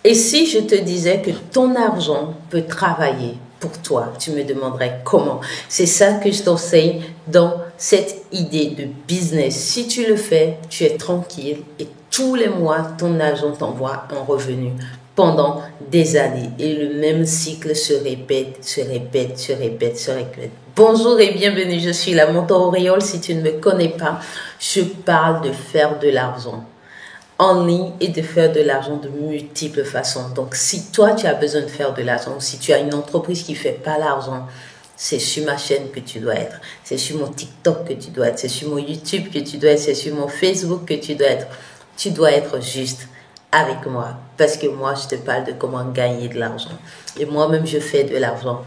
Et si je te disais que ton argent peut travailler pour toi, tu me demanderais comment. C'est ça que je t'enseigne dans cette idée de business. Si tu le fais, tu es tranquille et tous les mois, ton argent t'envoie un revenu pendant des années. Et le même cycle se répète, se répète, se répète, se répète. Bonjour et bienvenue, je suis la mentor Auréole. Si tu ne me connais pas, je parle de faire de l'argent en ligne et de faire de l'argent de multiples façons. Donc, si toi, tu as besoin de faire de l'argent, si tu as une entreprise qui ne fait pas l'argent, c'est sur ma chaîne que tu dois être. C'est sur mon TikTok que tu dois être. C'est sur mon YouTube que tu dois être. C'est sur mon Facebook que tu dois être. Tu dois être juste avec moi. Parce que moi, je te parle de comment gagner de l'argent. Et moi-même, je fais de l'argent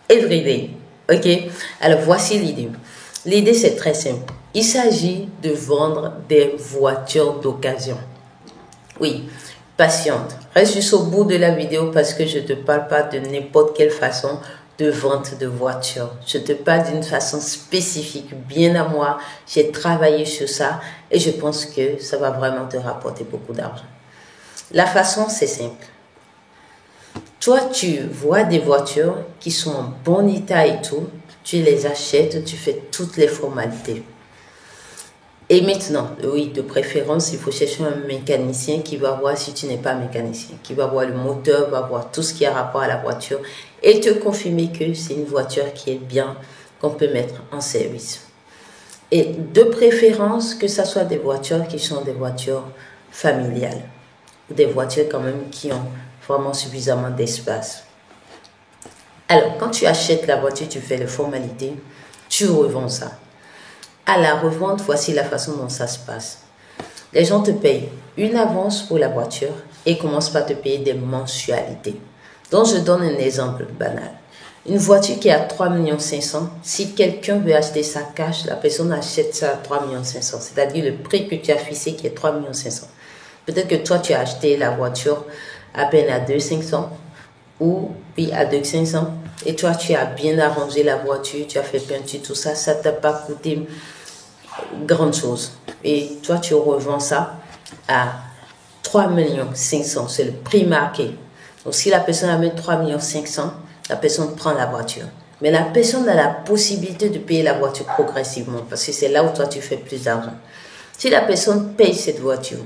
every day. OK? Alors, voici l'idée. L'idée, c'est très simple. Il s'agit de vendre des voitures d'occasion. Oui, patiente. Reste jusqu'au bout de la vidéo parce que je ne te parle pas de n'importe quelle façon de vente de voiture. Je te parle d'une façon spécifique, bien à moi. J'ai travaillé sur ça et je pense que ça va vraiment te rapporter beaucoup d'argent. La façon, c'est simple. Toi, tu vois des voitures qui sont en bon état et tout. Tu les achètes, tu fais toutes les formalités. Et maintenant, oui, de préférence, il faut chercher un mécanicien qui va voir si tu n'es pas mécanicien, qui va voir le moteur, va voir tout ce qui a rapport à la voiture et te confirmer que c'est une voiture qui est bien, qu'on peut mettre en service. Et de préférence, que ce soit des voitures qui sont des voitures familiales ou des voitures quand même qui ont vraiment suffisamment d'espace. Alors, quand tu achètes la voiture, tu fais les formalités, tu revends ça. À la revente, voici la façon dont ça se passe. Les gens te payent une avance pour la voiture et commencent par te payer des mensualités. Donc, je donne un exemple banal. Une voiture qui est à 3 500 000, si quelqu'un veut acheter sa cash, la personne achète ça à 3 500 000, c'est-à-dire le prix que tu as fixé qui est 3 500 000. Peut-être que toi, tu as acheté la voiture à peine à 2 500 ou puis à 2 500 et toi, tu as bien arrangé la voiture, tu as fait peinture, tout ça, ça ne t'a pas coûté grande chose. Et toi, tu revends ça à 3 500 000, c'est le prix marqué. Donc, si la personne amène 3 500 000, la personne prend la voiture. Mais la personne a la possibilité de payer la voiture progressivement parce que c'est là où toi, tu fais plus d'argent. Si la personne paye cette voiture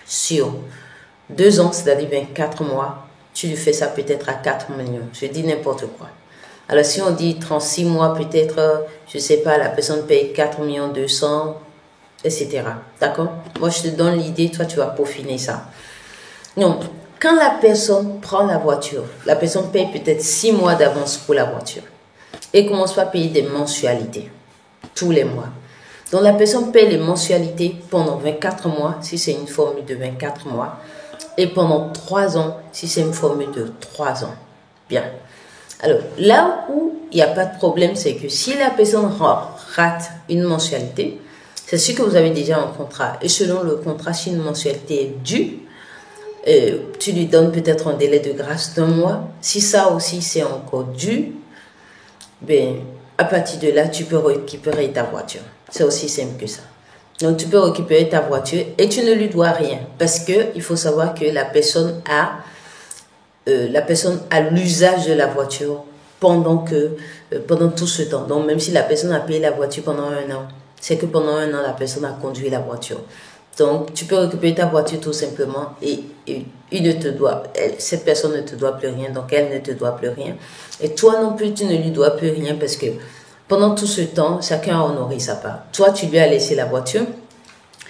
sur 2 ans, c'est-à-dire 24 mois, tu lui fais ça peut-être à 4 millions. Je dis n'importe quoi. Alors, si on dit 36 mois, peut-être, je ne sais pas, la personne paye 4 200 000, etc. D'accord? Moi, je te donne l'idée, toi, tu vas peaufiner ça. Donc, quand la personne prend la voiture, la personne paye peut-être 6 mois d'avance pour la voiture et commence par payer des mensualités tous les mois. Donc, la personne paye les mensualités pendant 24 mois, si c'est une formule de 24 mois, et pendant 3 ans, si c'est une formule de 3 ans. Bien. Alors, là où il n'y a pas de problème, c'est que si la personne rate une mensualité, c'est sûr que vous avez déjà un contrat. Et selon le contrat, si une mensualité est due, tu lui donnes peut-être un délai de grâce d'1 mois. Si ça aussi, c'est encore dû, ben, à partir de là, tu peux récupérer ta voiture. C'est aussi simple que ça. Donc, tu peux récupérer ta voiture et tu ne lui dois rien. Parce qu'il faut savoir que la personne a l'usage de la voiture pendant tout ce temps. Donc, même si la personne a payé la voiture pendant 1 an, c'est que pendant 1 an, la personne a conduit la voiture. Donc, tu peux récupérer ta voiture tout simplement et cette personne ne te doit plus rien, donc elle ne te doit plus rien. Et toi non plus, tu ne lui dois plus rien parce que pendant tout ce temps, chacun a honoré sa part. Toi, tu lui as laissé la voiture.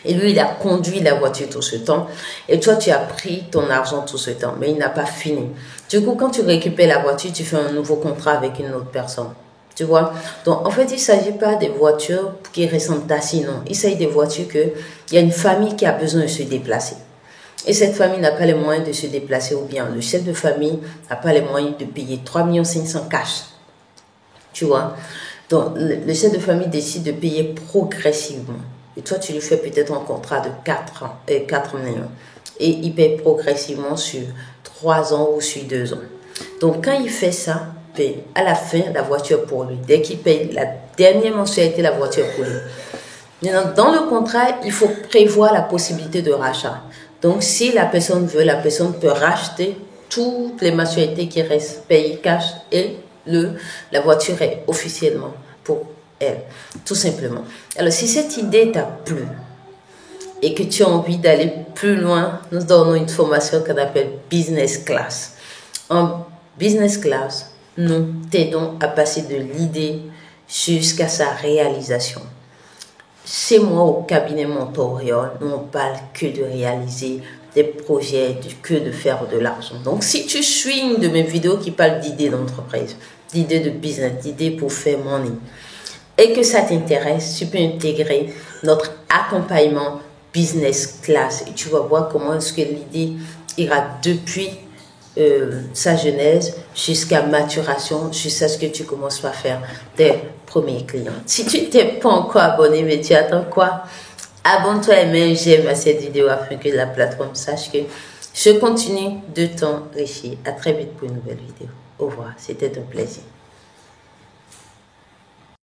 Et lui, il a conduit la voiture tout ce temps. Et toi, tu as pris ton argent tout ce temps. Mais il n'a pas fini. Du coup, quand tu récupères la voiture, tu fais un nouveau contrat avec une autre personne. Tu vois? Donc, en fait, il ne s'agit pas des voitures qui ressemblent tassies, non. Il s'agit des voitures il y a une famille qui a besoin de se déplacer. Et cette famille n'a pas les moyens de se déplacer ou bien le chef de famille n'a pas les moyens de payer 3 500 000 cash. Tu vois? Donc, le chef de famille décide de payer progressivement. Et toi, tu lui fais peut-être un contrat de 4 millions. Et il paye progressivement sur 3 ans ou sur 2 ans. Donc, quand il fait ça, à la fin, la voiture pour lui. Dès qu'il paye la dernière mensualité, la voiture pour lui. Maintenant, dans le contrat, il faut prévoir la possibilité de rachat. Donc, si la personne veut, la personne peut racheter toutes les mensualités qui restent, payer cash et la voiture est officiellement pour elle, tout simplement. Alors, si cette idée t'a plu et que tu as envie d'aller plus loin, nous donnons une formation qu'on appelle Business Class. En Business Class, nous t'aidons à passer de l'idée jusqu'à sa réalisation. Chez moi, au cabinet Montoriol, nous on parle que de réaliser des projets, que de faire de l'argent. Donc, si tu suis une de mes vidéos qui parle d'idées d'entreprise, d'idées de business, d'idées pour faire money, et que ça t'intéresse, tu peux intégrer notre accompagnement Business Class. Et tu vas voir comment est-ce que l'idée ira depuis sa genèse jusqu'à maturation, jusqu'à ce que tu commences par faire tes premiers clients. Si tu t'es pas encore abonné, mais tu attends quoi? Abonne-toi et mets un j'aime à cette vidéo afin que la plateforme sache que je continue de t'enrichir. À très vite pour une nouvelle vidéo. Au revoir, c'était un plaisir.